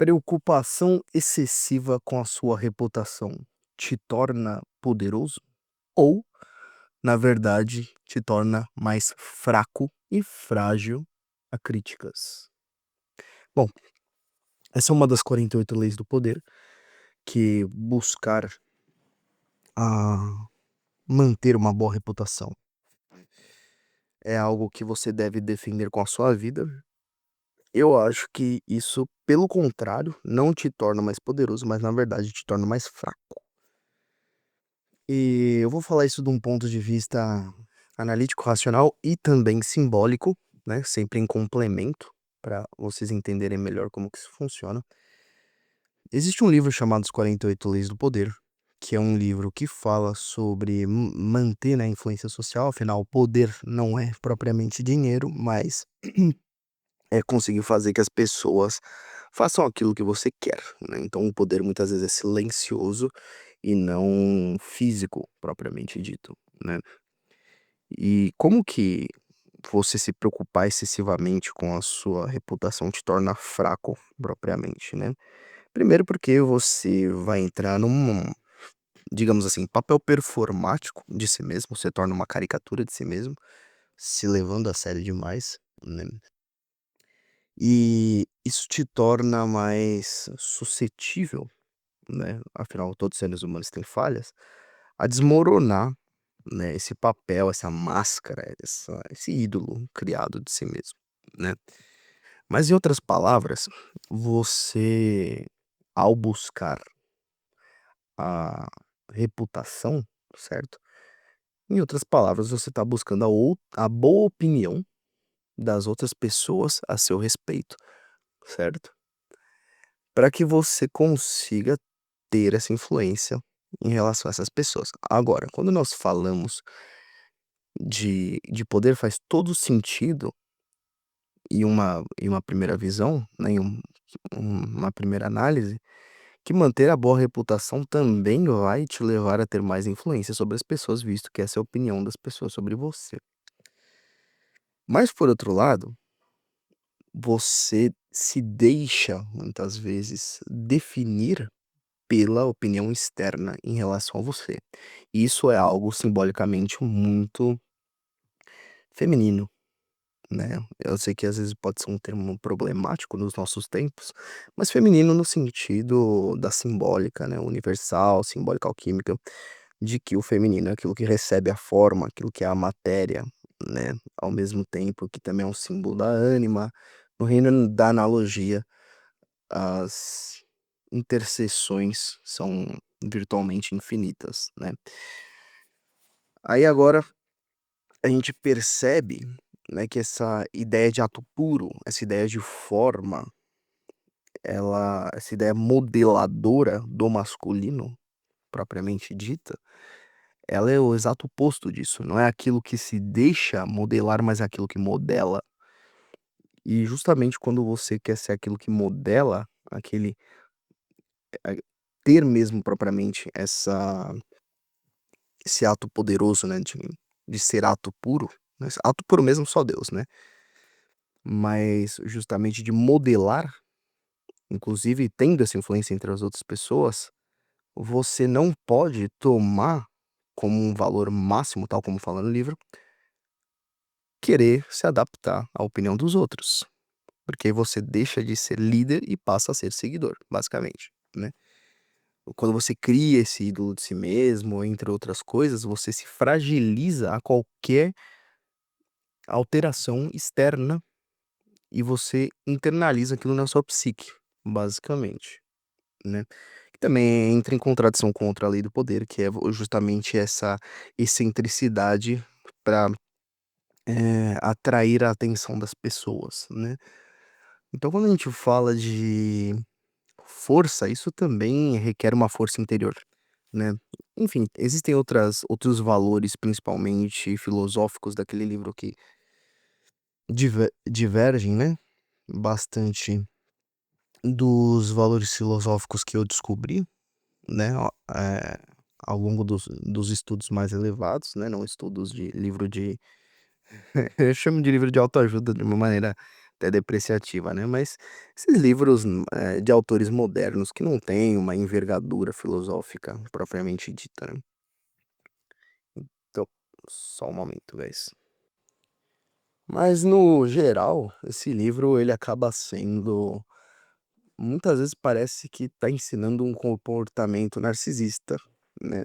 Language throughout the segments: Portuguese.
Preocupação excessiva com a sua reputação te torna poderoso ou, na verdade, te torna mais fraco e frágil a críticas? Bom, essa é uma das 48 leis do poder, que buscar manter uma boa reputação é algo que você deve defender com a sua vida. Eu acho que isso, pelo contrário, não te torna mais poderoso, mas na verdade te torna mais fraco. E eu vou falar isso de um ponto de vista analítico, racional e também simbólico, né, sempre em complemento, para vocês entenderem melhor como que isso funciona. Existe um livro chamado Os 48 Leis do Poder, que é um livro que fala sobre manter, né, a influência social, afinal o poder não é propriamente dinheiro, mas é conseguir fazer que as pessoas façam aquilo que você quer, né. Então o poder muitas vezes é silencioso e não físico propriamente dito, né. E como que você se preocupar excessivamente com a sua reputação te torna fraco propriamente, né. Primeiro porque você vai entrar num, digamos assim, papel performático de si mesmo, você torna uma caricatura de si mesmo, se levando a sério demais, né. E isso te torna mais suscetível, né, afinal todos os seres humanos têm falhas, a desmoronar, né, esse papel, essa máscara, esse ídolo criado de si mesmo, né. Mas em outras palavras, você, ao buscar a reputação, certo? Em outras palavras, você está buscando a boa opinião das outras pessoas a seu respeito, certo? Para que você consiga ter essa influência em relação a essas pessoas. Agora, quando nós falamos de poder, faz todo sentido em uma primeira visão, né, uma primeira análise, que manter a boa reputação também vai te levar a ter mais influência sobre as pessoas, visto que essa é a opinião das pessoas sobre você. Mas por outro lado, você se deixa muitas vezes definir pela opinião externa em relação a você. Isso é algo simbolicamente muito feminino, né. Eu sei que às vezes pode ser um termo problemático nos nossos tempos, mas feminino no sentido da simbólica, né, universal, simbólica alquímica, de que o feminino é aquilo que recebe a forma, aquilo que é a matéria, né, ao mesmo tempo que também é um símbolo da ânima. No reino da analogia, as interseções são virtualmente infinitas, né. Aí agora a gente percebe, né, que essa ideia de ato puro, essa ideia de forma, essa ideia modeladora do masculino, propriamente dita, ela é o exato oposto disso, não é aquilo que se deixa modelar, mas é aquilo que modela. E justamente quando você quer ser aquilo que modela, aquele a ter mesmo propriamente esse ato poderoso, né, de ser ato puro, né, ato puro mesmo só Deus, né, mas justamente de modelar, inclusive tendo essa influência entre as outras pessoas, você não pode tomar como um valor máximo, tal como fala no livro, querer se adaptar à opinião dos outros, porque aí você deixa de ser líder e passa a ser seguidor, basicamente, né. Quando você cria esse ídolo de si mesmo, entre outras coisas, você se fragiliza a qualquer alteração externa e você internaliza aquilo na sua psique, basicamente, né. Que também entra em contradição com outra lei do poder, que é justamente essa excentricidade para atrair a atenção das pessoas, né. Então quando a gente fala de força, isso também requer uma força interior, né. Enfim, existem outros valores, principalmente filosóficos daquele livro que divergem, né, bastante dos valores filosóficos que eu descobri, né, ao longo dos estudos mais elevados, né, não estudos de livro de eu chamo de livro de autoajuda de uma maneira até depreciativa, né, mas esses livros, de autores modernos que não têm uma envergadura filosófica propriamente dita, né. Então só um momento, guys. Mas no geral, esse livro ele acaba sendo muitas vezes parece que tá ensinando um comportamento narcisista, né,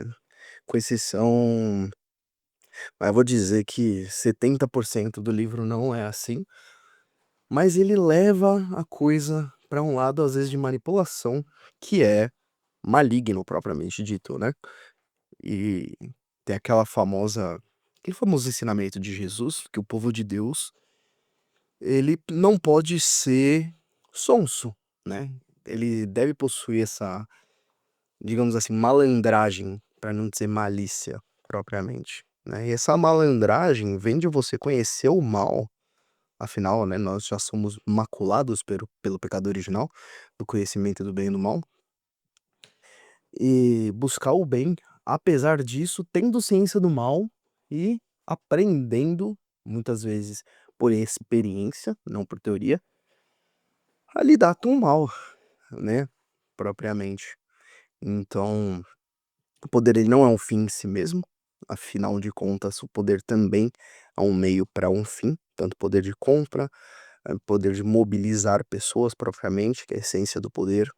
com exceção eu vou dizer que 70% do livro não é assim, mas ele leva a coisa para um lado, às vezes, de manipulação, que é maligno propriamente dito, né. E tem aquele famoso ensinamento de Jesus, que o povo de Deus, ele não pode ser sonso, né. Ele deve possuir essa, digamos assim, malandragem, para não dizer malícia propriamente, né. E essa malandragem vem de você conhecer o mal. Afinal, né, nós já somos maculados pelo pecado original, do conhecimento do bem e do mal, e buscar o bem, apesar disso, tendo ciência do mal e aprendendo, muitas vezes por experiência, não por teoria, a lidar com o mal, né, propriamente. Então, o poder ele não é um fim em si mesmo, afinal de contas, o poder também é um meio para um fim, tanto poder de compra, poder de mobilizar pessoas propriamente, que é a essência do poder,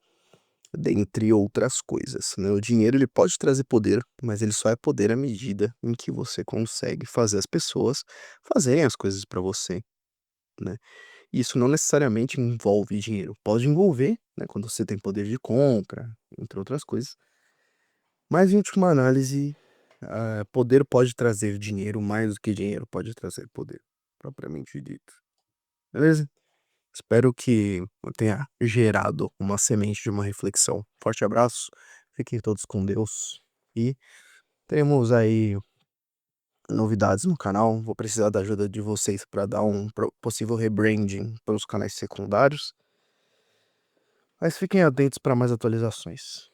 dentre outras coisas, né. O dinheiro ele pode trazer poder, mas ele só é poder à medida em que você consegue fazer as pessoas fazerem as coisas para você, né. Isso não necessariamente envolve dinheiro, pode envolver, né, quando você tem poder de compra, entre outras coisas, mas em última análise, poder pode trazer dinheiro mais do que dinheiro pode trazer poder, propriamente dito. Beleza? Espero que eu tenha gerado uma semente de uma reflexão. Forte abraço, fiquem todos com Deus e teremos aí novidades no canal. Vou precisar da ajuda de vocês para dar um possível rebranding para os canais secundários, mas fiquem atentos para mais atualizações.